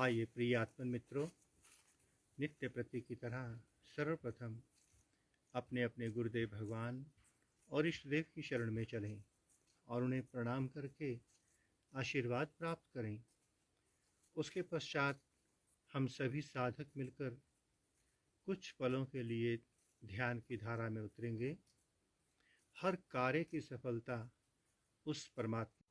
आइए प्रिय आत्मन मित्रों, नित्य प्रति की तरह सर्वप्रथम अपने अपने गुरुदेव भगवान और इष्ट देव की शरण में चलें और उन्हें प्रणाम करके आशीर्वाद प्राप्त करें। उसके पश्चात हम सभी साधक मिलकर कुछ पलों के लिए ध्यान की धारा में उतरेंगे। हर कार्य की सफलता उस परमात्मा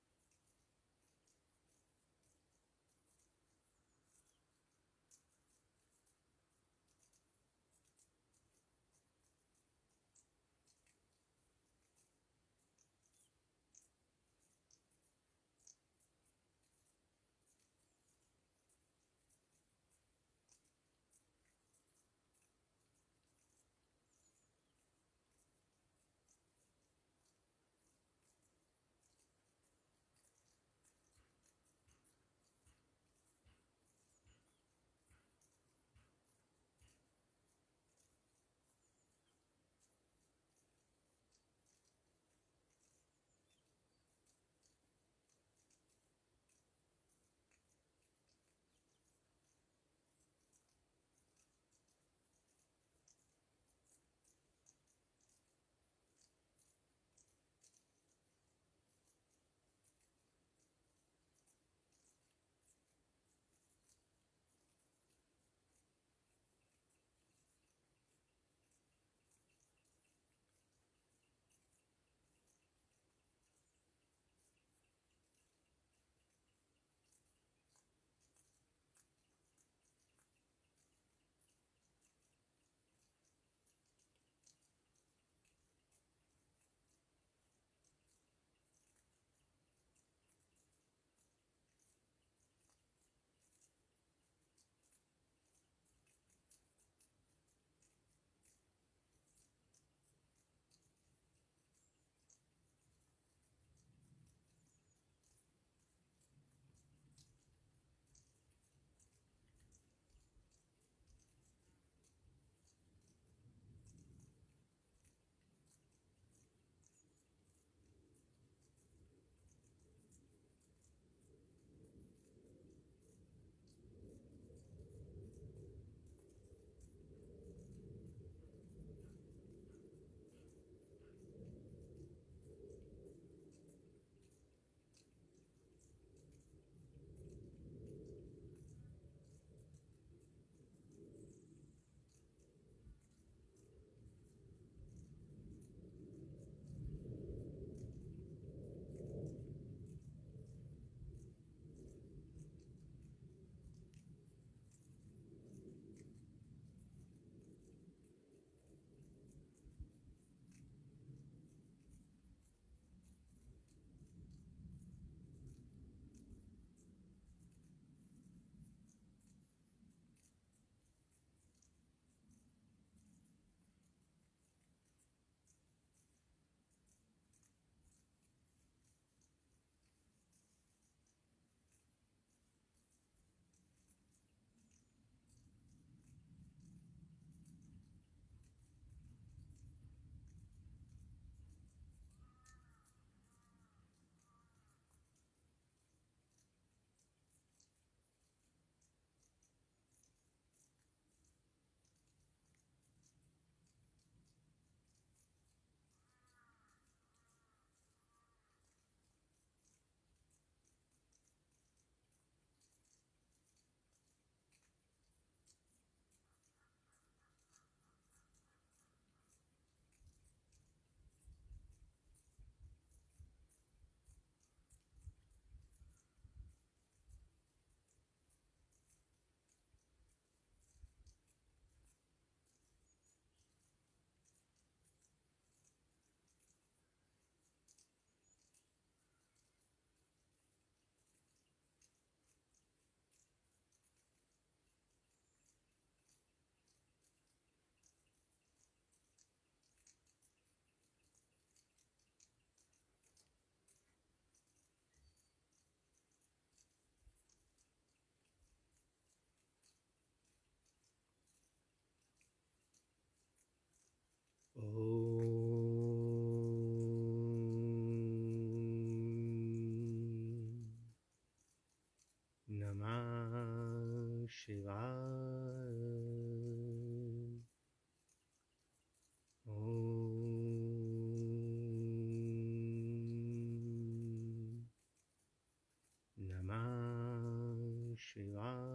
नमः शिवाय।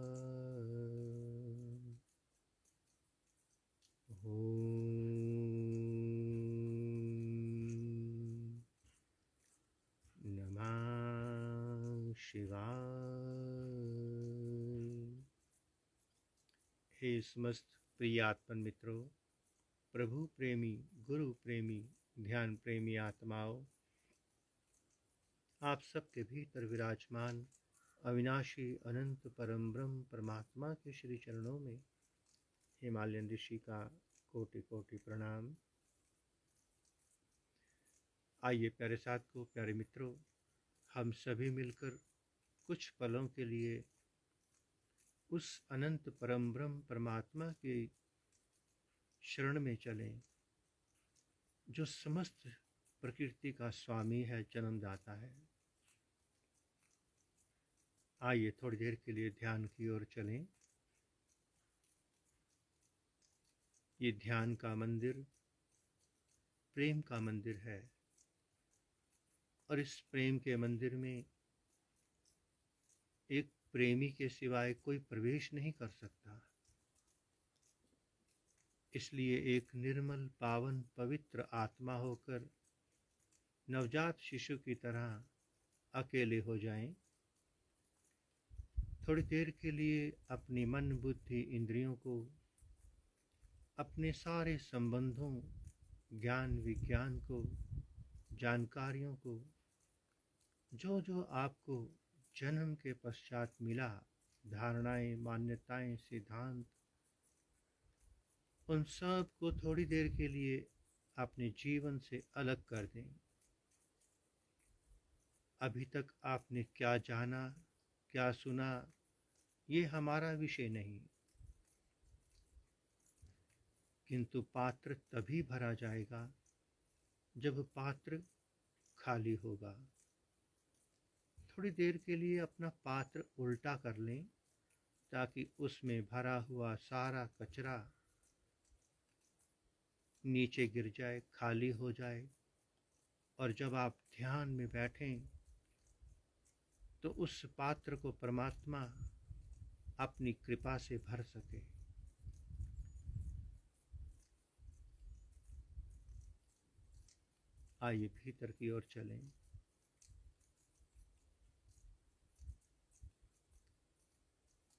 नमः शिवाय। हे समस्त प्रिय आत्मन मित्रों, प्रभु प्रेमी, गुरु प्रेमी, ध्यान प्रेमी आत्माओं, आप सबके भीतर विराजमान अविनाशी अनंत परम ब्रह्म परमात्मा के श्री चरणों में हिमालयन ऋषि का कोटि कोटि प्रणाम। आइए प्यारे साथियों, प्यारे मित्रों, हम सभी मिलकर कुछ पलों के लिए उस अनंत परम ब्रह्म परमात्मा के शरण में चलें, जो समस्त प्रकृति का स्वामी है, जन्मदाता है। आइए थोड़ी देर के लिए ध्यान की ओर चलें। ये ध्यान का मंदिर प्रेम का मंदिर है, और इस प्रेम के मंदिर में एक प्रेमी के सिवाय कोई प्रवेश नहीं कर सकता। इसलिए एक निर्मल, पावन, पवित्र आत्मा होकर नवजात शिशु की तरह अकेले हो जाएं। थोड़ी देर के लिए अपनी मन, बुद्धि, इंद्रियों को अपने सारे संबंधों, ज्ञान विज्ञान को, जानकारियों को, जो जो आपको जन्म के पश्चात मिला, धारणाएं, मान्यताएं, सिद्धांत, उन सब को थोड़ी देर के लिए अपने जीवन से अलग कर दें। अभी तक आपने क्या जाना, क्या सुना, ये हमारा विषय नहीं, किंतु पात्र तभी भरा जाएगा जब पात्र खाली होगा। थोड़ी देर के लिए अपना पात्र उल्टा कर लें, ताकि उसमें भरा हुआ सारा कचरा नीचे गिर जाए, खाली हो जाए, और जब आप ध्यान में बैठें तो उस पात्र को परमात्मा अपनी कृपा से भर सके। आइए भीतर की ओर चलें।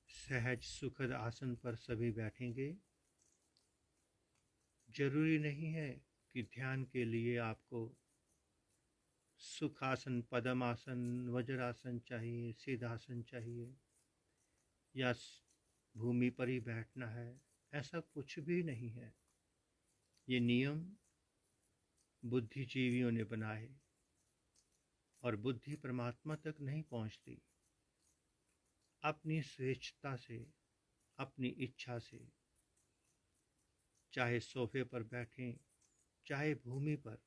सहज सुखद आसन पर सभी बैठेंगे। जरूरी नहीं है कि ध्यान के लिए आपको सुखासन, पद्मासन, वज्रासन चाहिए, सिद्धासन चाहिए, या भूमि पर ही बैठना है। ऐसा कुछ भी नहीं है। ये नियम बुद्धिजीवियों ने बनाए, और बुद्धि परमात्मा तक नहीं पहुंचती। अपनी स्वेच्छता से, अपनी इच्छा से, चाहे सोफे पर बैठें, चाहे भूमि पर,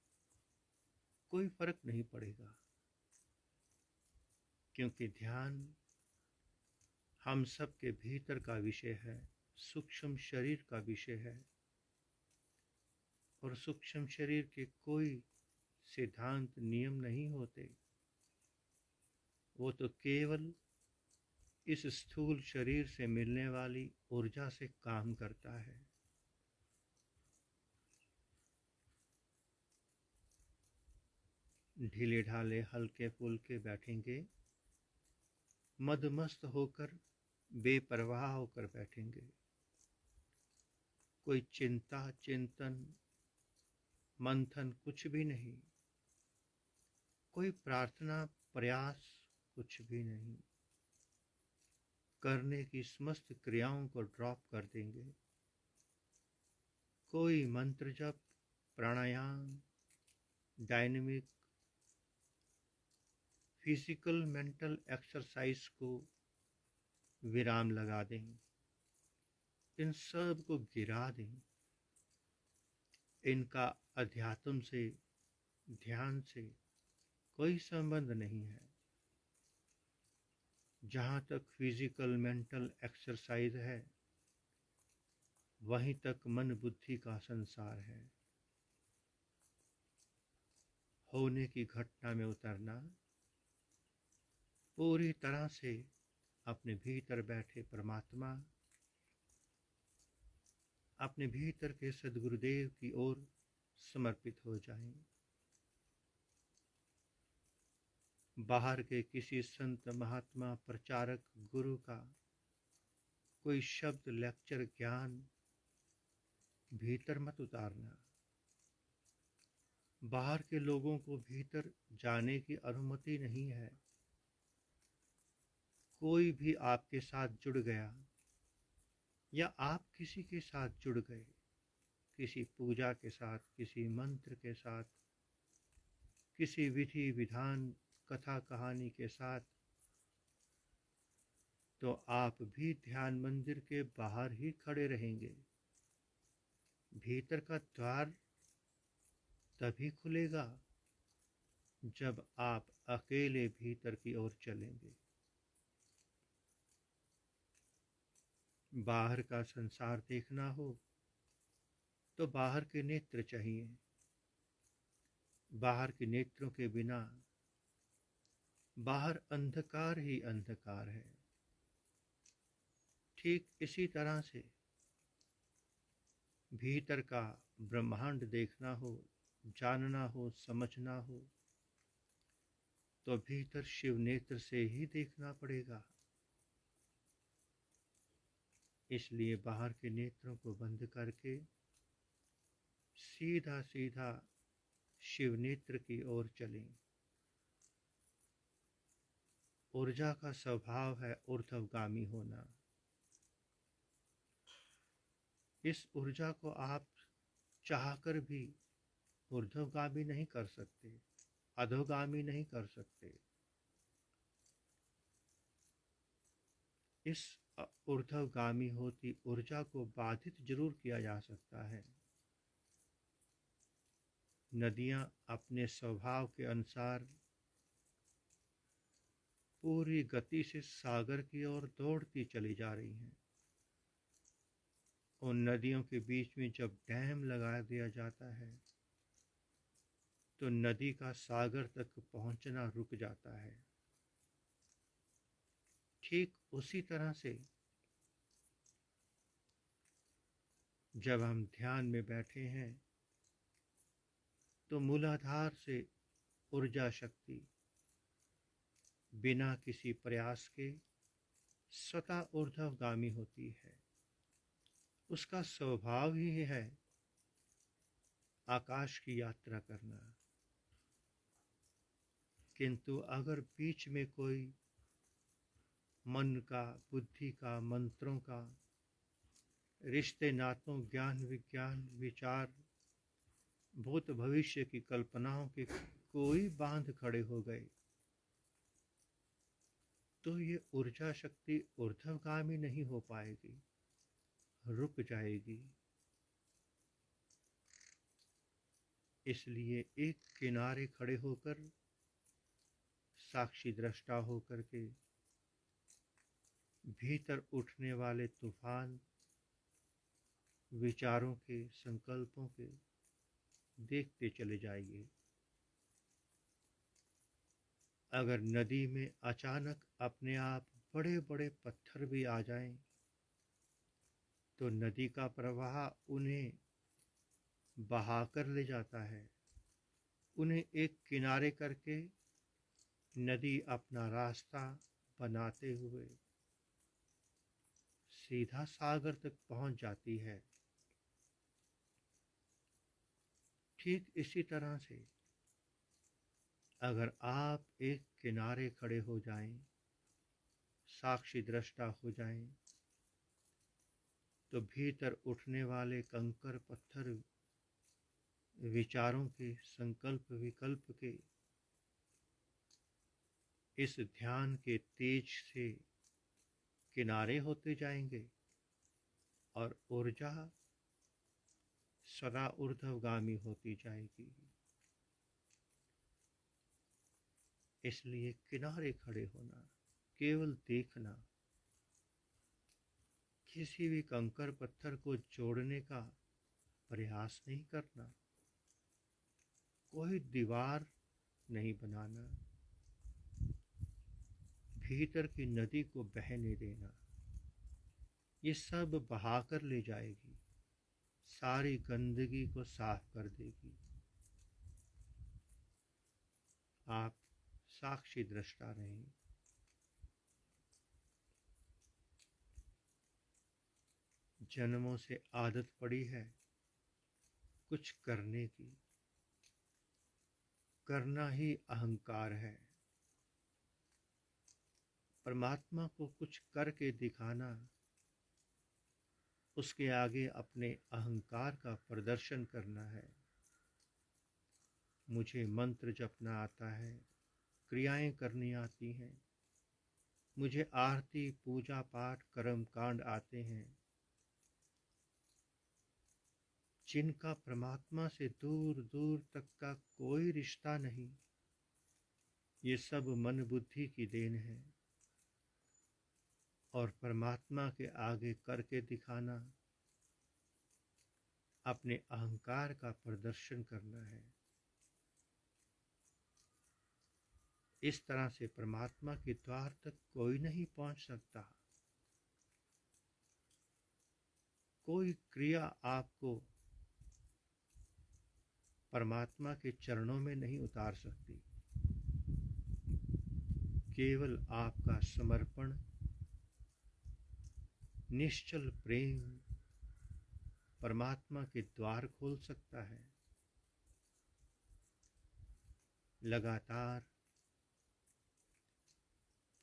कोई फर्क नहीं पड़ेगा, क्योंकि ध्यान हम सब के भीतर का विषय है, सूक्ष्म शरीर का विषय है। और सूक्ष्म शरीर के कोई सिद्धांत, नियम नहीं होते। वो तो केवल इस स्थूल शरीर से मिलने वाली ऊर्जा से काम करता है। ढीले ढाले, हल्के फुल्के बैठेंगे, मदमस्त होकर, बेपरवाह होकर बैठेंगे। कोई चिंता, चिंतन, मंथन कुछ भी नहीं, कोई प्रार्थना, प्रयास कुछ भी नहीं। करने की समस्त क्रियाओं को ड्रॉप कर देंगे। कोई मंत्र जप, प्राणायाम, डायनेमिक, फिजिकल, मेंटल एक्सरसाइज को विराम लगा दें। इन सब को गिरा दें। इनका अध्यात्म से, ध्यान से कोई संबंध नहीं है। जहाँ तक फिजिकल, मेंटल एक्सरसाइज है, वहीं तक मन बुद्धि का संसार है। होने की घटना में उतरना, पूरी तरह से अपने भीतर बैठे परमात्मा, अपने भीतर के सद्गुरुदेव की ओर समर्पित हो जाएं। बाहर के किसी संत महात्मा प्रचारक गुरु का कोई शब्द लेक्चर ज्ञान भीतर मत उतारना। बाहर के लोगों को भीतर जाने की अनुमति नहीं है। कोई भी आपके साथ जुड़ गया या आप किसी के साथ जुड़ गए, किसी पूजा के साथ, किसी मंत्र के साथ, किसी विधि विधान कथा कहानी के साथ, तो आप भी ध्यान मंदिर के बाहर ही खड़े रहेंगे। भीतर का द्वार तभी खुलेगा जब आप अकेले भीतर की ओर चलेंगे। बाहर का संसार देखना हो तो बाहर के नेत्र चाहिए। बाहर के नेत्रों के बिना बाहर अंधकार ही अंधकार है। ठीक इसी तरह से भीतर का ब्रह्मांड देखना हो, जानना हो, समझना हो, तो भीतर शिव नेत्र से ही देखना पड़ेगा। इसलिए बाहर के नेत्रों को बंद करके सीधा सीधा शिव नेत्र की ओर चलें। ऊर्जा का स्वभाव है ऊर्ध्वगामी होना। इस ऊर्जा को आप चाहकर भी ऊर्ध्वगामी नहीं कर सकते, अधोगामी नहीं कर सकते। इस ऊर्ध्वगामी होती ऊर्जा को बाधित जरूर किया जा सकता है। नदियां अपने स्वभाव के अनुसार पूरी गति से सागर की ओर दौड़ती चली जा रही हैं। उन नदियों के बीच में जब डैम लगा दिया जाता है तो नदी का सागर तक पहुंचना रुक जाता है। ठीक उसी तरह से जब हम ध्यान में बैठे हैं तो मूलाधार से ऊर्जा शक्ति बिना किसी प्रयास के स्वतः ऊर्ध्वगामी होती है। उसका स्वभाव ही है आकाश की यात्रा करना। किंतु अगर बीच में कोई मन का, बुद्धि का, मंत्रों का, रिश्ते नातों, ज्ञान विज्ञान, विचार, भूत भविष्य की कल्पनाओं के कोई बांध खड़े हो गए तो ये ऊर्जा शक्ति ऊर्ध्वगामी नहीं हो पाएगी, रुक जाएगी। इसलिए एक किनारे खड़े होकर, साक्षी दृष्टा होकर के भीतर उठने वाले तूफान विचारों के, संकल्पों के देखते चले जाइए। अगर नदी में अचानक अपने आप बड़े बड़े पत्थर भी आ जाएं, तो नदी का प्रवाह उन्हें बहाकर ले जाता है। उन्हें एक किनारे करके नदी अपना रास्ता बनाते हुए सीधा सागर तक पहुंच जाती है। ठीक इसी तरह से अगर आप एक किनारे खड़े हो जाएं, साक्षी दृष्टा हो जाएं, तो भीतर उठने वाले कंकर पत्थर विचारों के, संकल्प विकल्प के इस ध्यान के तेज से किनारे होते जाएंगे और ऊर्जा सदा ऊर्ध्वगामी होती जाएगी। इसलिए किनारे खड़े होना, केवल देखना, किसी भी कंकर पत्थर को जोड़ने का प्रयास नहीं करना, कोई दीवार नहीं बनाना, भीतर की नदी को बहने देना। ये सब बहाकर ले जाएगी, सारी गंदगी को साफ कर देगी। आप साक्षी दृष्टा रहें। जन्मों से आदत पड़ी है कुछ करने की, करना ही अहंकार है। परमात्मा को कुछ करके दिखाना, उसके आगे अपने अहंकार का प्रदर्शन करना है। मुझे मंत्र जपना आता है, क्रियाएं करनी आती हैं, मुझे आरती पूजा पाठ कर्म कांड आते हैं। जिनका परमात्मा से दूर दूर तक का कोई रिश्ता नहीं, ये सब मन बुद्धि की देन है। और परमात्मा के आगे करके दिखाना, अपने अहंकार का प्रदर्शन करना है। इस तरह से परमात्मा के द्वार तक कोई नहीं पहुंच सकता। कोई क्रिया आपको परमात्मा के चरणों में नहीं उतार सकती। केवल आपका समर्पण, निश्चल प्रेम परमात्मा के द्वार खोल सकता है। लगातार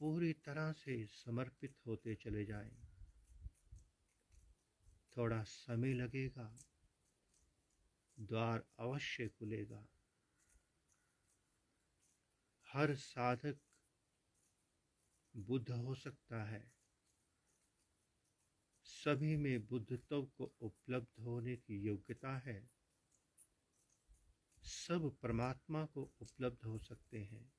पूरी तरह से समर्पित होते चले जाएं। थोड़ा समय लगेगा, द्वार अवश्य खुलेगा। हर साधक बुद्ध हो सकता है, सभी में बुद्धत्व को उपलब्ध होने की योग्यता है। सब परमात्मा को उपलब्ध हो सकते हैं।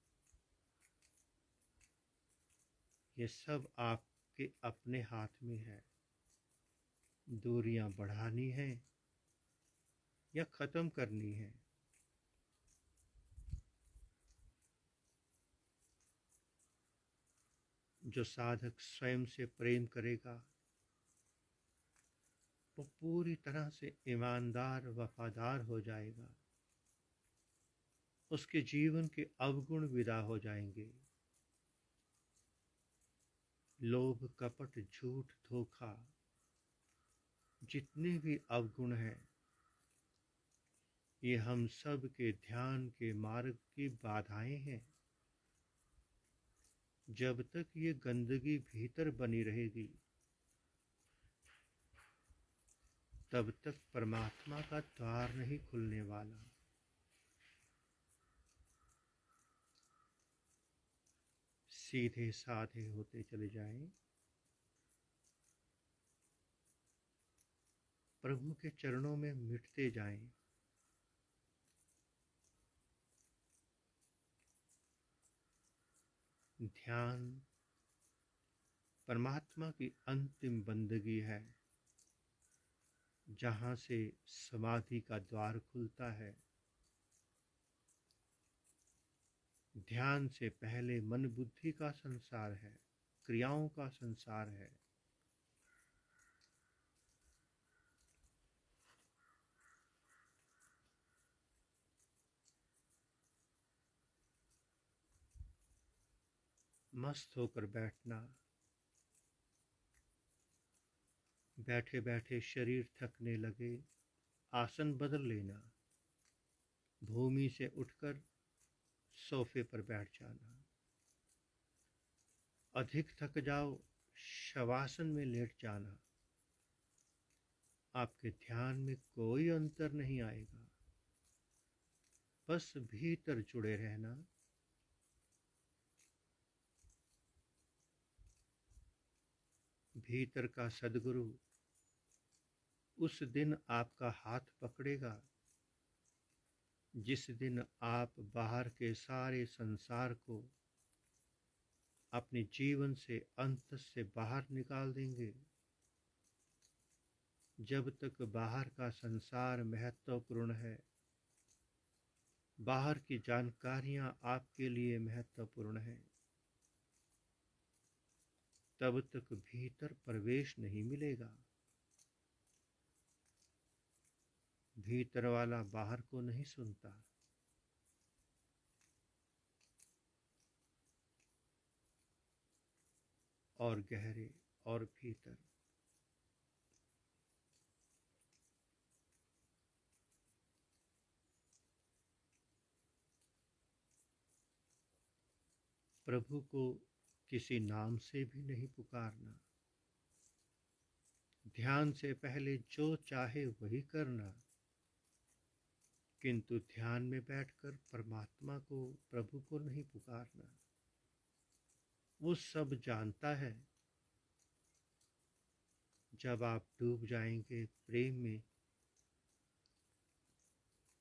ये सब आपके अपने हाथ में है। दूरियां बढ़ानी है या खत्म करनी है। जो साधक स्वयं से प्रेम करेगा, वो पूरी तरह से ईमानदार वफादार हो जाएगा। उसके जीवन के अवगुण विदा हो जाएंगे। लोभ कपट झूठ धोखा, जितने भी अवगुण हैं, ये हम सब के ध्यान के मार्ग की बाधाएं हैं। जब तक ये गंदगी भीतर बनी रहेगी, तब तक परमात्मा का द्वार नहीं खुलने वाला। सीधे साधे होते चले जाएं। प्रभु के चरणों में मिटते जाएं। ध्यान परमात्मा की अंतिम बंदगी है, जहां से समाधि का द्वार खुलता है। ध्यान से पहले मन बुद्धि का संसार है, क्रियाओं का संसार है। मस्त होकर बैठना, बैठे बैठे शरीर थकने लगे, आसन बदल लेना, भूमि से उठकर सोफे पर बैठ जाना। अधिक थक जाओ, शवासन में लेट जाना। आपके ध्यान में कोई अंतर नहीं आएगा। बस भीतर जुड़े रहना। भीतर का सद्गुरु उस दिन आपका हाथ पकड़ेगा, जिस दिन आप बाहर के सारे संसार को अपने जीवन से अंत से बाहर निकाल देंगे। जब तक बाहर का संसार महत्वपूर्ण है, बाहर की जानकारियां आपके लिए महत्वपूर्ण है, तब तक भीतर प्रवेश नहीं मिलेगा। भीतर वाला बाहर को नहीं सुनता। और गहरे और भीतर। प्रभु को किसी नाम से भी नहीं पुकारना। ध्यान से पहले जो चाहे वही करना, किंतु ध्यान में बैठकर परमात्मा को, प्रभु को नहीं पुकारना। वो सब जानता है। जब आप डूब जाएंगे प्रेम में,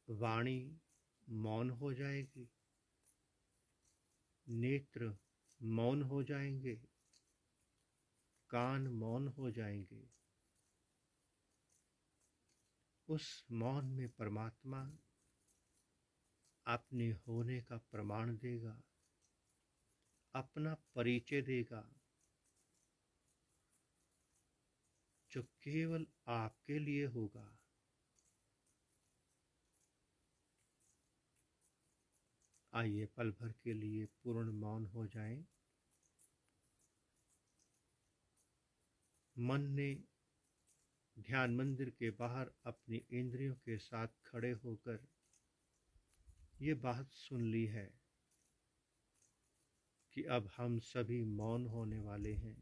वाणी मौन हो जाएगी, नेत्र मौन हो जाएंगे, कान मौन हो जाएंगे। उस मौन में परमात्मा अपने होने का प्रमाण देगा, अपना परिचय देगा, जो केवल आपके लिए होगा। आइए पल भर के लिए पूर्ण मौन हो जाएं। मन ने ध्यान मंदिर के बाहर अपनी इंद्रियों के साथ खड़े होकर ये बात सुन ली है कि अब हम सभी मौन होने वाले हैं।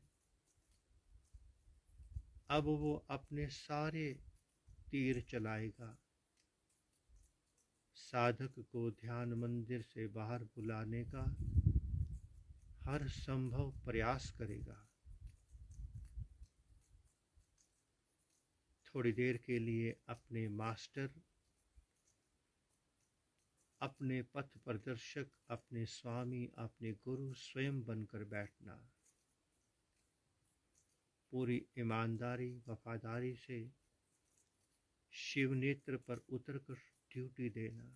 अब वो अपने सारे तीर चलाएगा, साधक को ध्यान मंदिर से बाहर बुलाने का हर संभव प्रयास करेगा। थोड़ी देर के लिए अपने मास्टर, अपने पथ प्रदर्शक, अपने स्वामी, अपने गुरु स्वयं बनकर बैठना। पूरी ईमानदारी, वफादारी से शिव नेत्र पर उतरकर ड्यूटी देना,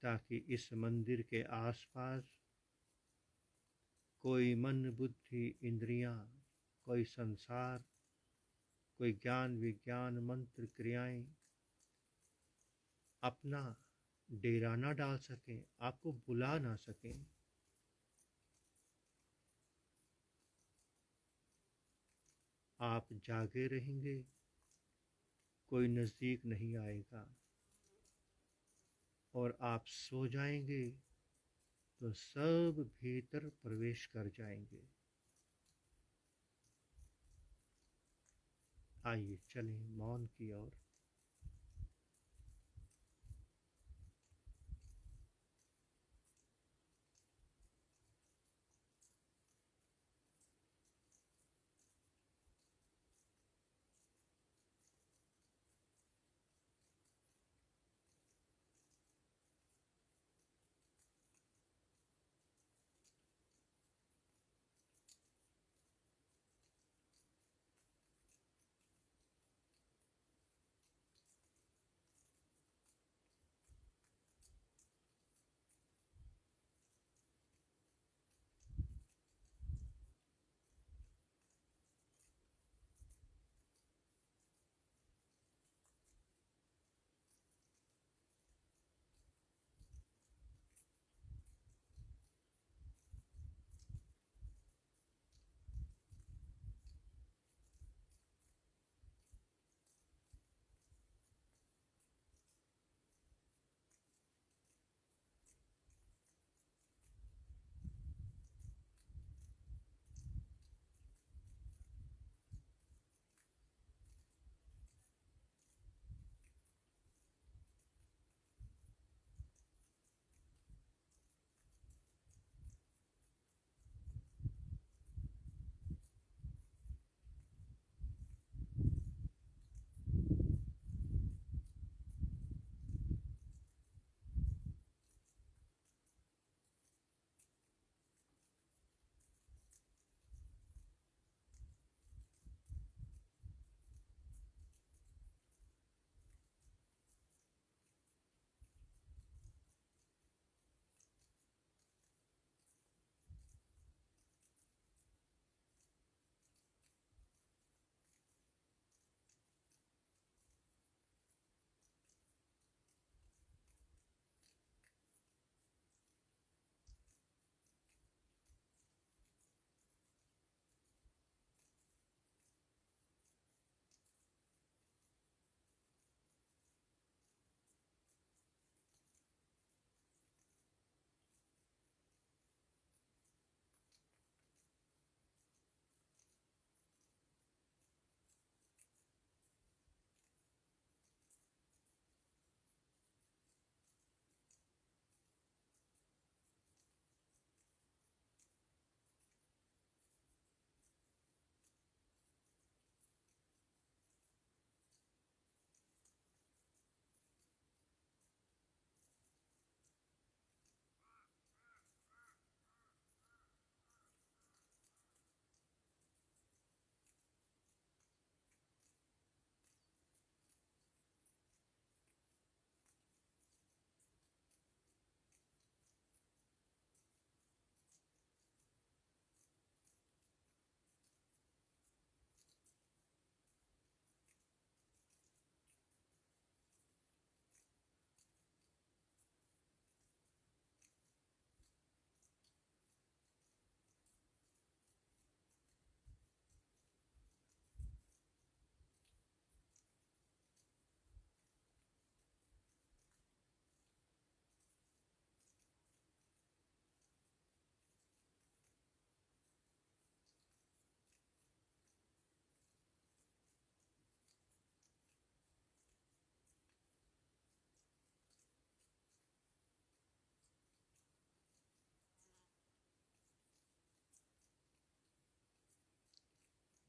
ताकि इस मंदिर के आसपास कोई मन, बुद्धि, इंद्रियां, कोई संसार, कोई ज्ञान, विज्ञान, मंत्र, क्रियाएं अपना डेरा ना डाल सकें, आपको बुला ना सकें। आप जागे रहेंगे, कोई नजदीक नहीं आएगा, और आप सो जाएंगे तो सब भीतर प्रवेश कर जाएंगे। आइए चलें मौन की ओर।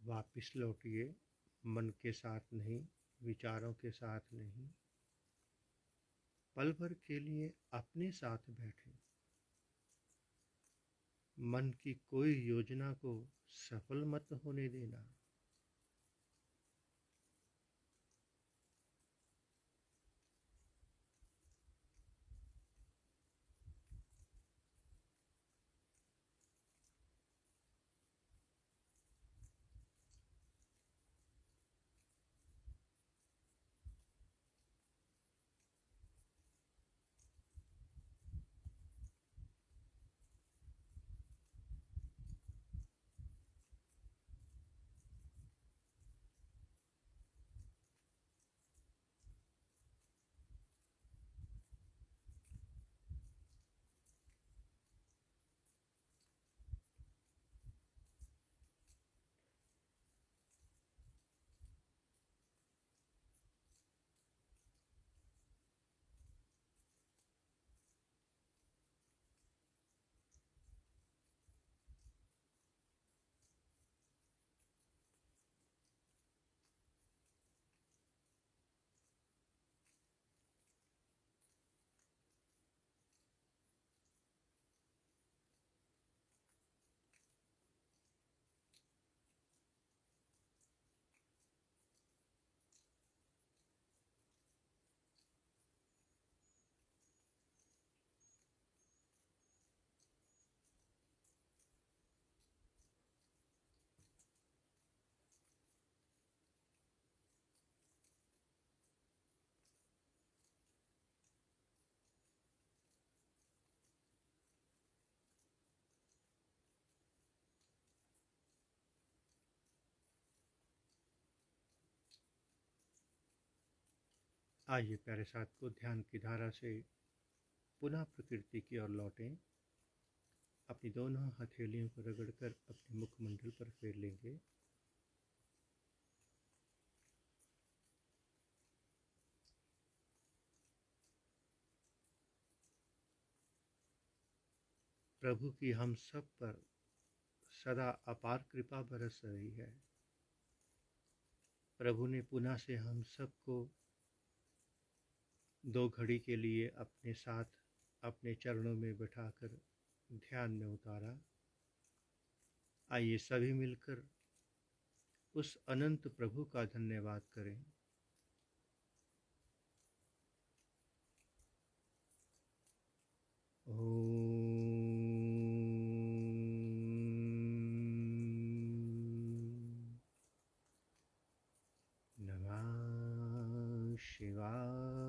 वापिस लौटिए, मन के साथ नहीं, विचारों के साथ नहीं। पल भर के लिए अपने साथ बैठे। मन की कोई योजना को सफल मत होने देना। आइए प्यारे साथ को ध्यान की धारा से पुनः प्रकृति की ओर लौटें। अपनी दोनों हथेलियों को रगड़कर अपने मुखमंडल पर फेर लेंगे। प्रभु की हम सब पर सदा अपार कृपा बरस रही है। प्रभु ने पुनः से हम सबको 2 घड़ी के लिए अपने साथ अपने चरणों में बैठाकर ध्यान में उतारा। आइए सभी मिलकर उस अनंत प्रभु का धन्यवाद करें। नमः शिवाय।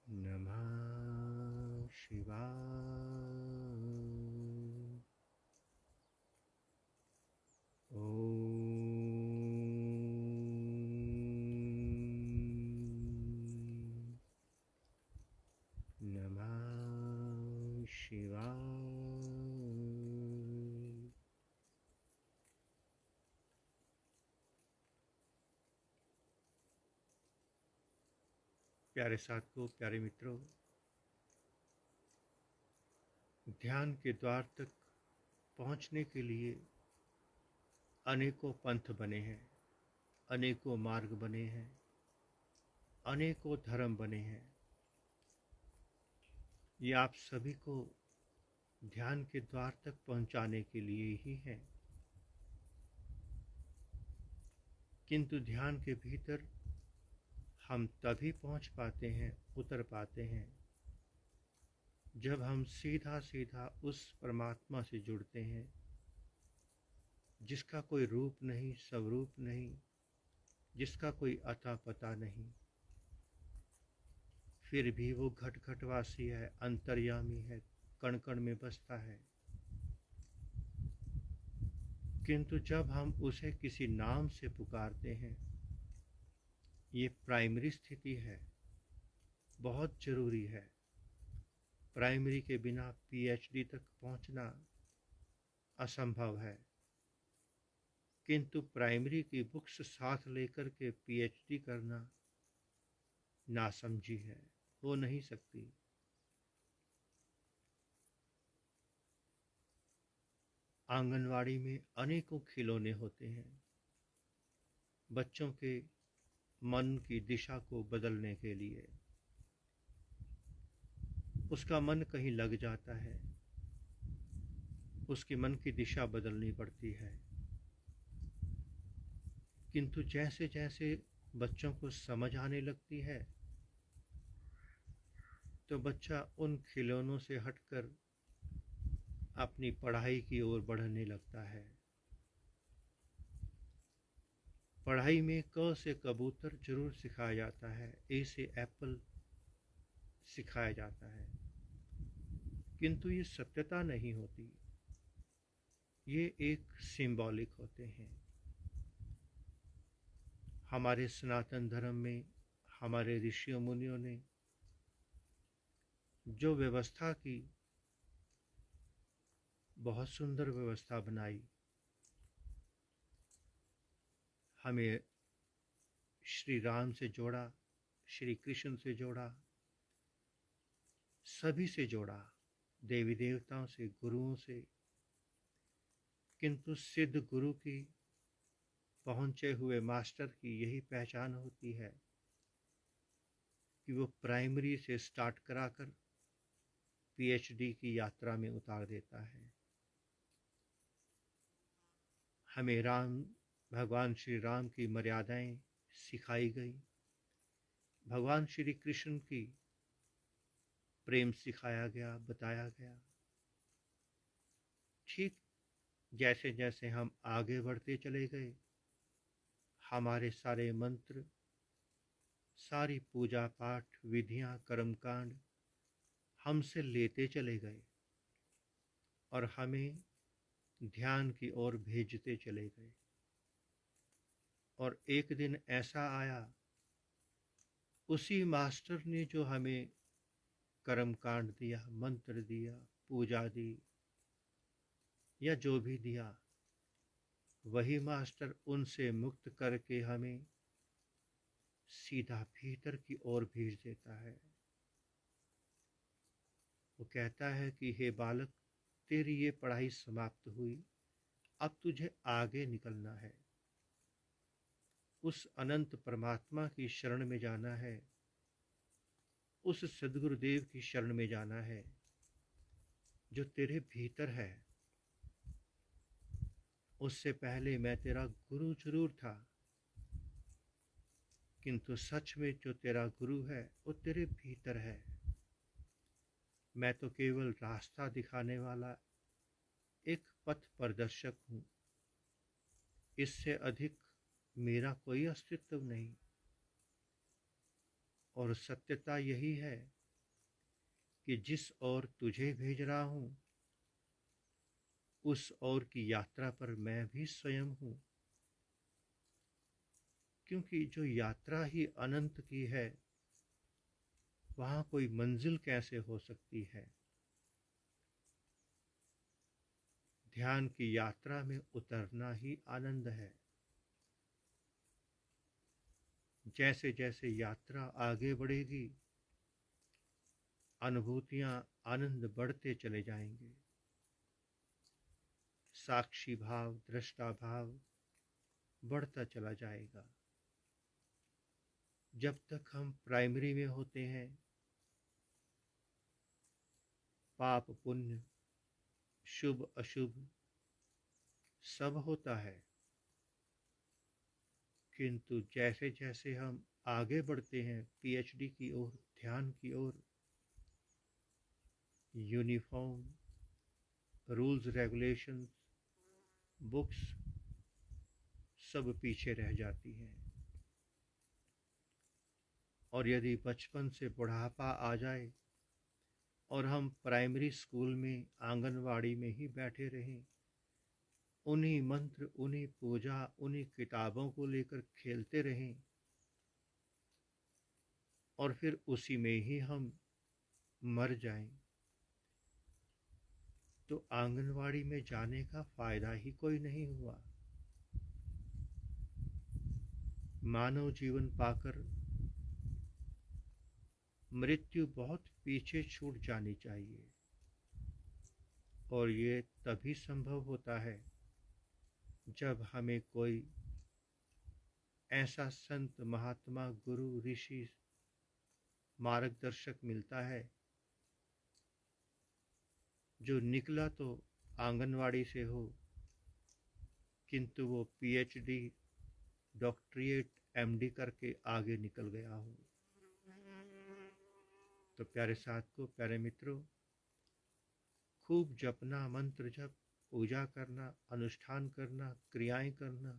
नमः शिवाय। नमः शिवाय। प्यारे साथियों, प्यारे मित्रों, ध्यान के द्वार तक पहुंचने के लिए अनेकों पंथ बने हैं, अनेकों मार्ग बने हैं, अनेकों धर्म बने हैं। ये आप सभी को ध्यान के द्वार तक पहुंचाने के लिए ही है। किंतु ध्यान के भीतर हम तभी पहुंच पाते हैं, उतर पाते हैं, जब हम सीधा सीधा उस परमात्मा से जुड़ते हैं जिसका कोई रूप नहीं, स्वरूप नहीं, जिसका कोई अता पता नहीं, फिर भी वो घट घटवासी है, अंतर्यामी है, कण कण में बसता है। किंतु जब हम उसे किसी नाम से पुकारते हैं, ये प्राइमरी स्थिति है, बहुत जरूरी है। प्राइमरी के बिना पीएचडी तक पहुंचना असंभव है, किंतु प्राइमरी की बुक्स साथ लेकर के पीएचडी करना नासमझी है, हो नहीं सकती। आंगनवाड़ी में अनेकों खिलौने होते हैं, बच्चों के मन की दिशा को बदलने के लिए। उसका मन कहीं लग जाता है, उसके मन की दिशा बदलनी पड़ती है। किंतु जैसे जैसे बच्चों को समझ आने लगती है, तो बच्चा उन खिलौनों से हटकर अपनी पढ़ाई की ओर बढ़ने लगता है। पढ़ाई में क से कबूतर जरूर सिखाया जाता है, ए से एप्पल सिखाया जाता है, किंतु ये सत्यता नहीं होती, ये एक सिंबॉलिक होते हैं। हमारे सनातन धर्म में हमारे ऋषियों मुनियों ने जो व्यवस्था की, बहुत सुंदर व्यवस्था बनाई। हमें श्री राम से जोड़ा, श्री कृष्ण से जोड़ा, सभी से जोड़ा, देवी देवताओं से, गुरुओं से। किंतु सिद्ध गुरु की, पहुंचे हुए मास्टर की यही पहचान होती है कि वो प्राइमरी से स्टार्ट कराकर पीएचडी की यात्रा में उतार देता है। हमें भगवान श्री राम की मर्यादाएं सिखाई गई, भगवान श्री कृष्ण की प्रेम सिखाया गया, बताया गया। ठीक जैसे जैसे हम आगे बढ़ते चले गए, हमारे सारे मंत्र, सारी पूजा पाठ विधियां, कर्मकांड हमसे लेते चले गए और हमें ध्यान की ओर भेजते चले गए। और एक दिन ऐसा आया, उसी मास्टर ने जो हमें कर्मकांड दिया, मंत्र दिया, पूजा दी या जो भी दिया, वही मास्टर उनसे मुक्त करके हमें सीधा भीतर की ओर भेज देता है। वो कहता है कि हे बालक, तेरी ये पढ़ाई समाप्त हुई, अब तुझे आगे निकलना है, उस अनंत परमात्मा की शरण में जाना है, उस सद्गुरुदेव की शरण में जाना है जो तेरे भीतर है। उससे पहले मैं तेरा गुरु जरूर था, किंतु सच में जो तेरा गुरु है वो तेरे भीतर है। मैं तो केवल रास्ता दिखाने वाला एक पथ प्रदर्शक हूं, इससे अधिक मेरा कोई अस्तित्व नहीं। और सत्यता यही है कि जिस ओर तुझे भेज रहा हूं, उस ओर की यात्रा पर मैं भी स्वयं हूं, क्योंकि जो यात्रा ही अनंत की है, वहां कोई मंजिल कैसे हो सकती है। ध्यान की यात्रा में उतरना ही आनंद है। जैसे जैसे यात्रा आगे बढ़ेगी, अनुभूतियां, आनंद बढ़ते चले जाएंगे। साक्षी भाव, दृष्टा भाव बढ़ता चला जाएगा। जब तक हम प्राइमरी में होते हैं, पाप पुण्य, शुभ अशुभ सब होता है, किंतु जैसे जैसे हम आगे बढ़ते हैं पीएचडी की ओर, ध्यान की ओर, यूनिफॉर्म, रूल्स रेगुलेशंस, बुक्स सब पीछे रह जाती हैं। और यदि बचपन से बुढ़ापा आ जाए और हम प्राइमरी स्कूल में, आंगनवाड़ी में ही बैठे रहें, उन्हीं मंत्र, उन्हीं पूजा, उन्हीं किताबों को लेकर खेलते रहें और फिर उसी में ही हम मर जाएं, तो आंगनवाड़ी में जाने का फायदा ही कोई नहीं हुआ। मानव जीवन पाकर मृत्यु बहुत पीछे छूट जानी चाहिए, और ये तभी संभव होता है जब हमें कोई ऐसा संत, महात्मा, गुरु, ऋषि, मार्गदर्शक मिलता है जो निकला तो आंगनवाड़ी से हो, किंतु वो पीएचडी, डॉक्टरेट, एमडी करके आगे निकल गया हो। तो प्यारे साथियों, प्यारे मित्रों, खूब जपना, मंत्र जप, पूजा करना, अनुष्ठान करना, क्रियाएं करना,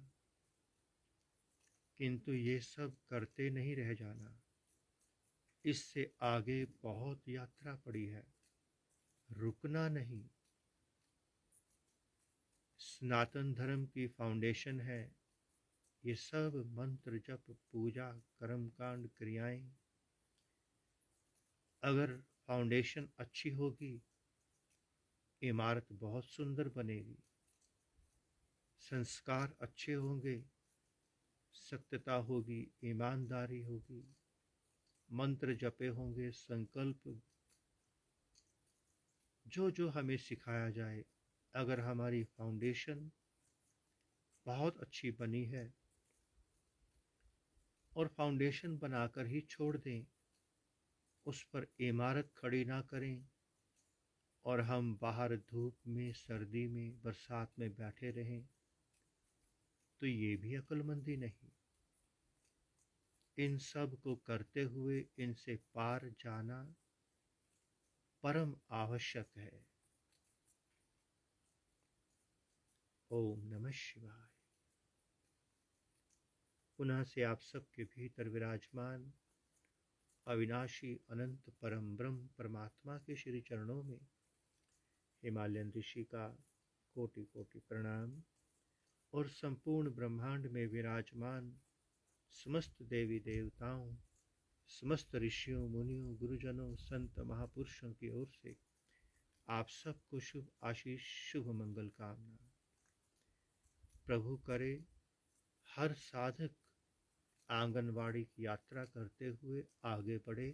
किंतु ये सब करते नहीं रह जाना। इससे आगे बहुत यात्रा पड़ी है, रुकना नहीं। सनातन धर्म की फाउंडेशन है ये सब मंत्र जप, पूजा, कर्मकांड, क्रियाएं। अगर फाउंडेशन अच्छी होगी, इमारत बहुत सुंदर बनेगी। संस्कार अच्छे होंगे, सत्यता होगी, ईमानदारी होगी, मंत्र जपे होंगे, संकल्प, जो जो हमें सिखाया जाए, अगर हमारी फाउंडेशन बहुत अच्छी बनी है और फाउंडेशन बनाकर ही छोड़ दें, उस पर इमारत खड़ी ना करें और हम बाहर धूप में, सर्दी में, बरसात में बैठे रहें, तो ये भी अक्लमंदी नहीं। इन सब को करते हुए इनसे पार जाना परम आवश्यक है। ओम नमः शिवाय। पुनः से आप सबके भीतर विराजमान अविनाशी अनंत परम ब्रह्म परमात्मा के श्री चरणों में हिमालयन ऋषि का कोटि कोटि प्रणाम, और संपूर्ण ब्रह्मांड में विराजमान समस्त देवी देवताओं, समस्त ऋषियों, मुनियों, गुरुजनों, संत महापुरुषों की ओर से आप सबको शुभ आशीष, शुभ मंगल कामना। प्रभु करे हर साधक आंगनवाड़ी की यात्रा करते हुए आगे बढ़े,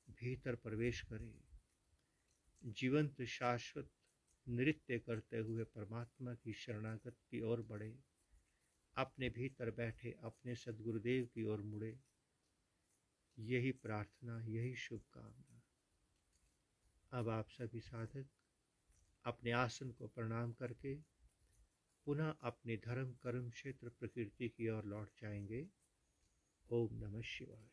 भीतर प्रवेश करे, जीवंत शाश्वत नृत्य करते हुए परमात्मा की शरणागत की ओर बढ़े, अपने भीतर बैठे अपने सद्गुरुदेव की ओर मुड़े। यही प्रार्थना, यही शुभकामना। अब आप सभी साधक अपने आसन को प्रणाम करके पुनः अपने धर्म, कर्म क्षेत्र, प्रकृति की ओर लौट जाएंगे। ओम नमः शिवाय।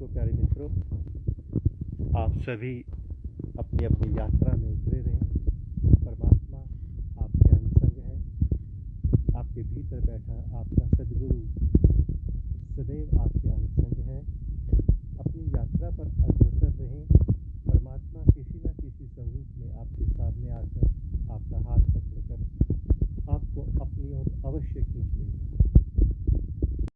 प्यारे मित्रों, आप सभी अपनी अपनी यात्रा में उतरे रहें। परमात्मा आपके अंग संग है, आपके भीतर बैठा आपका सद्गुरु सदैव आपके अंग संग है। अपनी यात्रा पर अग्रसर रहें। परमात्मा किसी न किसी स्वरूप में आपके सामने आकर आपका हाथ पकड़कर आपको अपनी ओर अवश्य खींच लेगा।